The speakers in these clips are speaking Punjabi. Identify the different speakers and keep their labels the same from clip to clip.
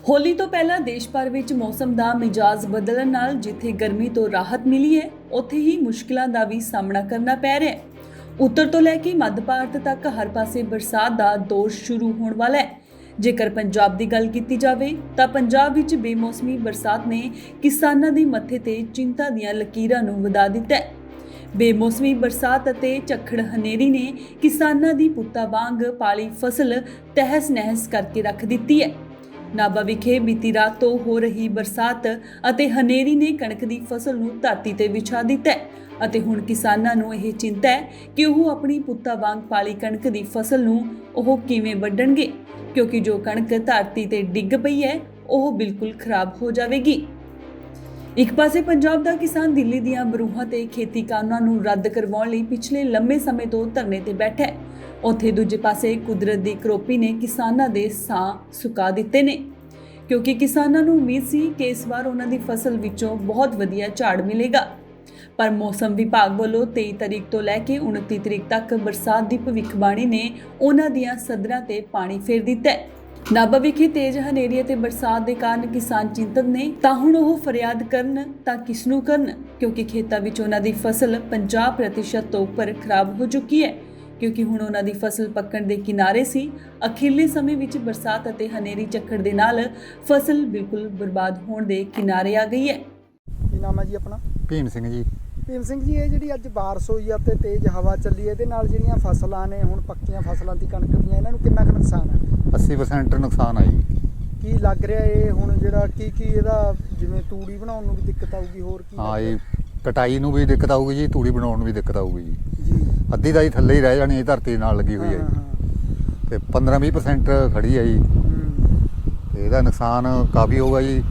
Speaker 1: ਹੋਲੀ ਤੋਂ ਪਹਿਲਾਂ ਦੇਸ਼ ਭਰ ਵਿੱਚ ਮੌਸਮ ਦਾ ਮਿਜਾਜ਼ ਬਦਲਣ ਨਾਲ ਜਿੱਥੇ ਗਰਮੀ ਤੋਂ ਰਾਹਤ ਮਿਲੀ ਹੈ, ਉੱਥੇ ਹੀ ਮੁਸ਼ਕਿਲਾਂ ਦਾ ਵੀ ਸਾਹਮਣਾ ਕਰਨਾ ਪੈ ਰਿਹਾ ਹੈ। ਉੱਤਰ ਤੋਂ ਲੈ ਕੇ ਮੱਧ ਭਾਰਤ ਤੱਕ ਹਰ ਪਾਸੇ ਬਰਸਾਤ ਦਾ ਦੌਰ ਸ਼ੁਰੂ ਹੋਣ ਵਾਲਾ ਹੈ। ਜੇਕਰ ਪੰਜਾਬ ਦੀ ਗੱਲ ਕੀਤੀ ਜਾਵੇ ਤਾਂ ਪੰਜਾਬ ਵਿੱਚ ਬੇਮੌਸਮੀ ਬਰਸਾਤ ਨੇ ਕਿਸਾਨਾਂ ਦੇ ਮੱਥੇ ਤੇ ਚਿੰਤਾ ਦੀਆਂ ਲਕੀਰਾਂ ਨੂੰ ਵਧਾ ਦਿੱਤਾ ਹੈ। ਬੇਮੌਸਮੀ ਬਰਸਾਤ ਅਤੇ ਝੱਖੜ ਹਨੇਰੀ ਨੇ ਕਿਸਾਨਾਂ ਦੀ ਪੁੱਤਾਂ ਵਾਂਗ ਪਾਲੀ ਫਸਲ ਤਹਿਸ-ਨਹਿਸ ਕਰਕੇ ਰੱਖ ਦਿੱਤੀ ਹੈ। ਨਾਭਾ ਵਿਖੇ ਬੀਤੀ ਰਾਤ ਤੋਂ ਹੋ ਰਹੀ ਬਰਸਾਤ ਅਤੇ ਹਨੇਰੀ ਨੇ ਕਣਕ ਦੀ ਫਸਲ ਨੂੰ ਧਰਤੀ ਤੇ ਵਿਛਾ ਦਿੱਤਾ ਹੈ ਅਤੇ ਹੁਣ ਕਿਸਾਨਾਂ ਨੂੰ ਇਹ ਚਿੰਤਾ ਹੈ ਕਿ ਉਹ ਆਪਣੀ ਪੁੱਤਾਂ ਵਾਂਗ ਪਾਲੀ ਕਣਕ ਦੀ ਫਸਲ ਨੂੰ ਉਹ ਕਿਵੇਂ ਵੱਢਣਗੇ, ਕਿਉਂਕਿ ਜੋ ਕਣਕ ਧਰਤੀ ਤੇ ਡਿੱਗ ਪਈ ਹੈ ਉਹ ਬਿਲਕੁਲ ਖਰਾਬ ਹੋ ਜਾਵੇਗੀ। ਇੱਕ ਪਾਸੇ ਪੰਜਾਬ ਦਾ ਕਿਸਾਨ ਦਿੱਲੀ ਦੀਆਂ ਬਰੂਹਾਂ ਤੇ ਖੇਤੀ ਕਾਨੂੰਨਾਂ ਨੂੰ ਰੱਦ ਕਰਵਾਉਣ ਲਈ ਪਿਛਲੇ ਲੰਮੇ ਸਮੇਂ ਤੋਂ ਧਰਨੇ ਤੇ ਬੈਠਾ ਹੈ। ਉੱਥੇ ਦੂਜੇ ਪਾਸੇ ਕੁਦਰਤ ਦੀ ਕਰੋਪੀ ਨੇ ਕਿਸਾਨਾਂ ਦੇ ਸਾਹ ਸੁਕਾ ਦਿੱਤੇ ਨੇ, ਕਿਉਂਕਿ ਕਿਸਾਨਾਂ ਨੂੰ ਉਮੀਦ ਸੀ ਕਿ ਇਸ ਵਾਰ ਉਹਨਾਂ ਦੀ ਫਸਲ ਵਿੱਚੋਂ ਬਹੁਤ ਵਧੀਆ ਝਾੜ ਮਿਲੇਗਾ। ਪਰ ਮੌਸਮ ਵਿਭਾਗ ਵੱਲੋਂ 23 ਤਰੀਕ ਤੋਂ ਲੈ ਕੇ 29 ਤਰੀਕ ਤੱਕ ਬਰਸਾਤ ਦੀ ਭਵਿੱਖਬਾਣੀ ਨੇ ਉਹਨਾਂ ਦੀਆਂ ਸੱਧਰਾਂ ਤੇ ਪਾਣੀ ਫੇਰ ਦਿੱਤਾ ਹੈ। ਨਾਭਾ ਵਿਖੇ ਤੇਜ਼ ਹਨੇਰੀ ਅਤੇ ਬਰਸਾਤ ਦੇ ਕਾਰਨ ਕਿਸਾਨ ਚਿੰਤਤ ਨੇ ਤਾਂ ਹੁਣ ਉਹ ਫਰਿਆਦ ਕਰਨ ਤਾਂ ਕਿਸ ਨੂੰ ਕਰਨ, ਕਿਉਂਕਿ ਖੇਤਾਂ ਵਿੱਚ ਉਹਨਾਂ ਦੀ ਫਸਲ 50% ਤੋਂ ਉੱਪਰ ਖਰਾਬ ਹੋ ਚੁੱਕੀ ਹੈ, ਕਿਉਂਕਿ ਹੁਣ ਉਹਨਾਂ ਦੀ ਫਸਲ ਪੱਕਣ ਦੇ ਕਿਨਾਰੇ ਸੀ। ਅਖੀਰਲੇ ਸਮੇਂ ਵਿੱਚ ਬਰਸਾਤ ਅਤੇ ਹਨੇਰੀ ਝੱਖੜ ਦੇ ਨਾਲ ਫਸਲ ਬਿਲਕੁਲ ਬਰਬਾਦ ਹੋਣ ਦੇ ਕਿਨਾਰੇ ਆ ਗਈ ਹੈ।
Speaker 2: ਕੀ ਨਾਮ ਹੈ ਜੀ ਆਪਣਾ?
Speaker 3: ਭੀਮ ਸਿੰਘ ਜੀ।
Speaker 2: ਭੀਮ ਸਿੰਘ ਜੀ, ਇਹ ਜਿਹੜੀ ਅੱਜ ਬਾਰਿਸ਼ ਹੋਈ ਆ ਤੇ ਤੇਜ਼ ਹਵਾ ਚੱਲੀ, ਇਹਦੇ ਨਾਲ ਜਿਹੜੀਆਂ ਫਸਲਾਂ ਨੇ ਹੁਣ ਪੱਕੀਆਂ ਫਸਲਾਂ ਦੀ ਕਣਕ ਦੀਆਂ, ਇਹਨਾਂ ਨੂੰ ਕਿੰਨਾ ਕੁ ਨੁਕਸਾਨ ਹੈ?
Speaker 3: 80% ਨੁਕਸਾਨ ਆ ਜੀ।
Speaker 2: ਕੀ ਲੱਗ ਰਿਹਾ ਇਹ ਹੁਣ ਜਿਹੜਾ ਕੀ ਇਹਦਾ, ਜਿਵੇਂ ਤੂੜੀ ਬਣਾਉਣ ਨੂੰ ਵੀ ਦਿੱਕਤ ਆਊਗੀ, ਹੋਰ ਕੀ?
Speaker 3: ਹਾਂ ਜੀ, ਕਟਾਈ ਨੂੰ ਵੀ ਦਿੱਕਤ ਆਊਗੀ ਜੀ, ਤੂੜੀ ਬਣਾਉਣ ਨੂੰ ਵੀ ਦਿੱਕਤ ਆਊਗੀ
Speaker 2: ਜੀ।
Speaker 3: ਅੱਧੀ ਦਾ ਹੀ ਥੱਲੇ ਹੀ ਰਹਿ ਜਾਣੀ ਹੈ, ਧਰਤੀ ਨਾਲ ਲੱਗੀ ਹੋਈ ਹੈ ਤੇ 15-20% ਖੜੀ ਹੈ ਜੀ। ਤੇ ਇਹਦਾ ਨੁਕਸਾਨ ਕਾਫੀ ਹੋਊਗਾ ਜੀ।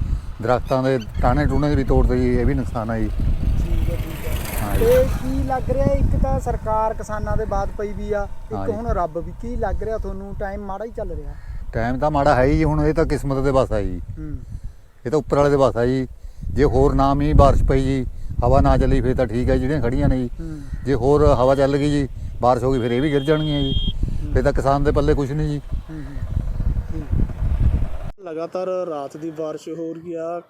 Speaker 3: ਦਰਖਤਾਂ ਦੇ ਟਾਹਣੇ ਟੂਣੇ ਵੀ ਤੋੜਦੇ ਜੀ, ਇਹ ਵੀ ਨੁਕਸਾਨ ਆ ਜੀ।
Speaker 2: ਠੀਕ ਹੈ। ਤੇ ਕੀ ਲੱਗ ਰਿਹਾ, ਇੱਕ ਤਾਂ ਸਰਕਾਰ ਕਿਸਾਨਾਂ ਦੇ ਬਾਤ ਪਈ ਵੀ ਆ, ਇੱਕ ਹੁਣ ਰੱਬ ਵੀ, ਕੀ ਲੱਗ ਰਿਹਾ ਤੁਹਾਨੂੰ? ਟਾਈਮ ਮਾੜਾ ਹੀ ਚੱਲ ਰਿਹਾ?
Speaker 3: ਟਾਈਮ ਤਾਂ ਮਾੜਾ ਹੈ ਜੀ, ਹੁਣ ਇਹ ਤਾਂ ਕਿਸਮਤ ਦੇ ਵੱਸ ਆ ਜੀ। ਇਹ ਤਾਂ ਉੱਪਰ ਵਾਲੇ ਦੇ ਵੱਸ ਆ ਜੀ। ਜੇ ਹੋਰ ਨਾ ਮੀਂਹ ਬਾਰਿਸ਼ ਪਈ ਜੀ, ਹਵਾ ਨਾ ਚੱਲੀ, ਫਿਰ ਤਾਂ ਠੀਕ ਹੈ, ਜਿਹੜੀਆਂ ਖੜੀਆਂ ਨੇ ਜੀ। ਜੇ ਹੋਰ ਹਵਾ ਚੱਲ ਗਈ ਜੀ, ਬਾਰਿਸ਼ ਹੋ ਗਈ, ਫਿਰ ਇਹ ਵੀ ਗਿਰ ਜਾਣਗੀਆਂ ਜੀ। ਫਿਰ ਤਾਂ ਕਿਸਾਨ ਦੇ ਪੱਲੇ ਕੁਝ ਨਹੀਂ ਜੀ।
Speaker 4: ਲਗਾਤਾਰ ਰਾਤ ਦੀ ਬਾਰਿਸ਼ ਹੋ ਰਹੀ ਆ,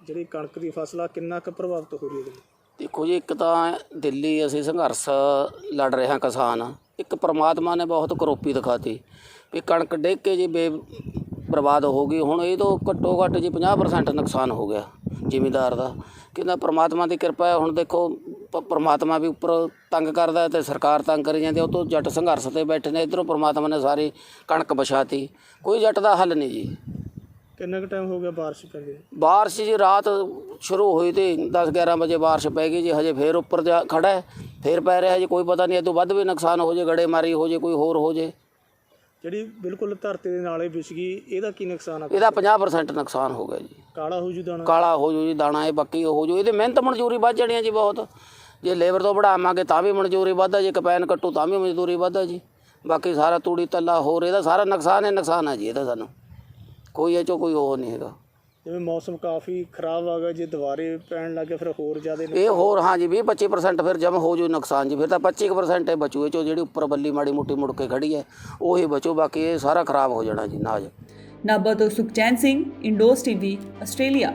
Speaker 4: ਜਿਹੜੀ ਕਣਕ ਦੀ ਫਸਲ ਆ ਕਿੰਨਾ ਕੁ ਪ੍ਰਭਾਵਿਤ ਹੋ ਰਹੀ ਹੈ? ਦੇਖੋ ਜੀ, ਇੱਕ ਤਾਂ ਦਿੱਲੀ ਅਸੀਂ ਸੰਘਰਸ਼ ਲੜ ਰਹੇ ਹਾਂ ਕਿਸਾਨ, ਇੱਕ ਪ੍ਰਮਾਤਮਾ ਨੇ ਬਹੁਤ ਕਰੋਪੀ ਦਿਖਾਤੀ ਵੀ ਕਣਕ ਡਿੱਗ ਕੇ ਜੀ ਬਰਬਾਦ ਹੋ ਗਈ। ਹੁਣ ਇਹ ਤੋਂ ਘੱਟੋ ਘੱਟ ਜੀ 50% ਨੁਕਸਾਨ ਹੋ ਗਿਆ ਜ਼ਿਮੀਂਦਾਰ ਦਾ। ਕਹਿੰਦਾ ਪ੍ਰਮਾਤਮਾ ਦੀ ਕਿਰਪਾ ਹੈ। ਹੁਣ ਦੇਖੋ ਪ੍ਰਮਾਤਮਾ ਵੀ ਉੱਪਰ ਤੰਗ ਕਰਦਾ ਤੇ ਸਰਕਾਰ ਤੰਗ ਕਰੀ ਜਾਂਦੀ, ਉਹ ਤੋਂ ਜੱਟ ਸੰਘਰਸ਼ 'ਤੇ ਬੈਠੇ ਨੇ। ਇੱਧਰੋਂ ਪ੍ਰਮਾਤਮਾ ਨੇ ਸਾਰੀ ਕਣਕ ਵਿਛਾਤੀ, ਕੋਈ ਜੱਟ ਦਾ ਹੱਲ ਨਹੀਂ ਜੀ। ਕਿੰਨਾ ਕੁ ਟਾਈਮ ਹੋ ਗਿਆ ਬਾਰਿਸ਼ ਪੈਂਦੀ? ਬਾਰਿਸ਼ ਜੀ ਰਾਤ ਸ਼ੁਰੂ ਹੋਈ ਤੇ 10-11 ਵਜੇ ਬਾਰਿਸ਼ ਪੈ ਗਈ ਜੀ। ਹਜੇ ਫੇਰ ਉੱਪਰ ਖੜਾ ਹੈ, ਫੇਰ ਪੈ ਰਿਹਾ ਜੀ। ਕੋਈ ਪਤਾ ਨਹੀਂ, ਇਹ ਤੋਂ ਵੱਧ ਵੀ ਨੁਕਸਾਨ ਹੋ ਜੇ, ਗੜੇਮਾਰੀ ਹੋ ਜੇ, ਕੋਈ ਹੋਰ ਹੋ ਜੇ। ਜਿਹੜੀ ਬਿਲਕੁਲ ਧਰਤੀ ਦੇ ਨਾਲੇ ਵਿਛ ਗਈ, ਇਹਦਾ ਕੀ ਨੁਕਸਾਨ ਆ? ਇਹਦਾ 50% ਨੁਕਸਾਨ ਹੋ ਗਿਆ ਜੀ। ਕਾਲਾ ਹੋ ਜੂ ਦਾਣਾ? ਕਾਲਾ ਹੋ ਜੂ ਜੀ ਦਾਣਾ, ਇਹ ਬਾਕੀ ਹੋ ਜੂ। ਇਹਦੇ ਮਿਹਨਤ ਮਜ਼ਦੂਰੀ ਵੱਧ ਜਾਣੀ ਹੈ ਜੀ ਬਹੁਤ। ਜੇ ਲੇਬਰ ਤੋਂ ਵਧਾਵਾਂਗੇ ਤਾਂ ਵੀ ਮਜ਼ਦੂਰੀ ਵੱਧਦਾ, ਜੇ ਕਪੈਨ ਕੱਟੂ ਤਾਂ ਵੀ ਮਜ਼ਦੂਰੀ ਵੱਧਦਾ ਜੀ। ਬਾਕੀ ਸਾਰਾ ਤੂੜੀ ਤੱਲਾ ਹੋਰ, ਇਹਦਾ ਸਾਰਾ ਨੁਕਸਾਨ ਹੈ ਜੀ। ਇਹਦਾ ਸਾਨੂੰ ਕੋਈ ਇਹ 'ਚੋਂ ਕੋਈ ਉਹ ਨਹੀਂ ਹੈਗਾ। ਜਿਵੇਂ ਮੌਸਮ ਕਾਫੀ ਖਰਾਬ ਆ ਗਿਆ, ਜੇ ਦੁਬਾਰੇ ਪੈਣ ਲੱਗ ਗਿਆ ਫਿਰ ਹੋਰ ਜ਼ਿਆਦਾ ਇਹ ਹੋਰ। ਹਾਂ ਜੀ, 20-25% ਫਿਰ ਜਮ ਹੋ ਜੂ ਨੁਕਸਾਨ ਜੀ। ਫਿਰ ਤਾਂ 25% ਇਹ ਬਚੂ, ਇਹ 'ਚੋਂ ਜਿਹੜੀ ਉੱਪਰ ਬੱਲੀ ਮਾੜੀ ਮੋਟੀ ਮੁੜ ਕੇ ਖੜੀ ਹੈ ਉਹੀ ਬਚੂ, ਬਾਕੀ ਇਹ ਸਾਰਾ ਖਰਾਬ ਹੋ ਜਾਣਾ ਜੀ ਨਾਜ।
Speaker 1: ਨਾਭਾ ਤੋਂ ਸੁਖਚੈਨ ਸਿੰਘ, ਇੰਡੋਜ਼ TV, ਆਸਟ੍ਰੇਲੀਆ।